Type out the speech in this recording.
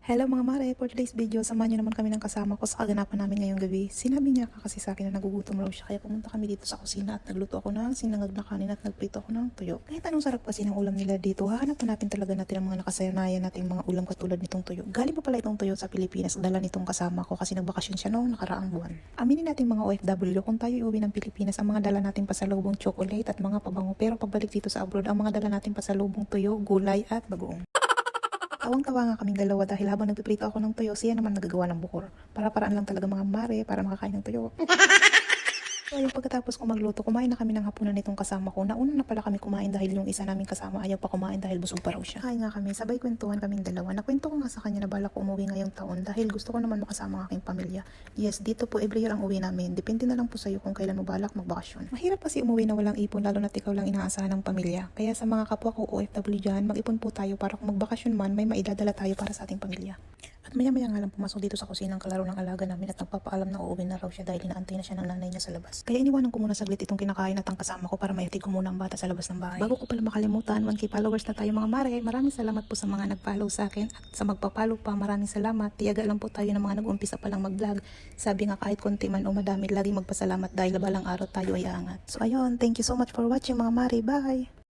Hello mga mare, for today's video, samahan niyo naman kami ng kasama ko sa kaganapan namin ngayong gabi. Sinabi niya kasi sa akin na nagugutom raw siya, kaya pumunta kami dito sa kusina at nagluto ako ng sinangag na kanin at nagprito ako ng tuyo. Kahit anong sarap kasi ng ulam nila dito, hahanap-hanapin talaga natin ang mga nakasanayan nating mga ulam katulad nitong tuyo. Galing pa pala itong tuyo sa Pilipinas, dala nitong kasama ko kasi nagbakasyon siya noong nakaraang buwan. Aminin natin mga OFW, kung tayo uwi ng Pilipinas, ang mga dala nating pasalubong chocolate at mga pabango, pero pagbalik dito sa abroad, ang mga dala nating pasalubong tuyo, gulay at bagoong. Tawang-tawa nga kaming dalawa dahil habang nagpiprito ako ng tuyo, siya naman nagagawa ng buhor. Para-paraan lang talaga mga mare para makakain ng tuyo. So, yung pagkatapos ko magluto, kumain na kami ng hapunan nitong kasama ko. Nauna na pala kami kumain dahil yung isa naming kasama ayaw pa kumain dahil busog pa raw siya. Kain nga kami, sabay kwentuhan kaming dalawa. Nakwento ko nga sa kanya na balak ko umuwi ngayong taon dahil gusto ko naman makasama ang aking pamilya. Yes, dito po every year ang uwi namin. Depende na lang po sa'yo kung kailan mo balak magbakasyon. Mahirap kasi umuwi na walang ipon lalo na ikaw lang inaasahan ng pamilya. Kaya sa mga kapwa ko OFW dyan, mag-ipon po tayo para kung magbakasyon man, may maidadala tayo para sa ating pamilya. At maya-maya nga lang pumasok dito sa kusina ang kalaro ng alaga namin at nagpapaalam na uuwi na raw siya dahil inaantay na siya ng nanay niya sa labas. Kaya iniwanan ko muna saglit itong kinakain at ang kasama ko para maitig ko muna ang bata sa labas ng bahay. Bago ko pala makalimutan, 1K followers na tayo mga mare. Maraming salamat po sa mga nag-follow sa akin at sa magpa-follow pa, maraming salamat. Tiyaga lang po tayo ng mga nag-umpisa pa lang mag-vlog. Sabi nga kahit konti man o madami, lagi magpasalamat dahil balang araw tayo ay aangat. So ayun, thank you so much for watching mga mare. Bye!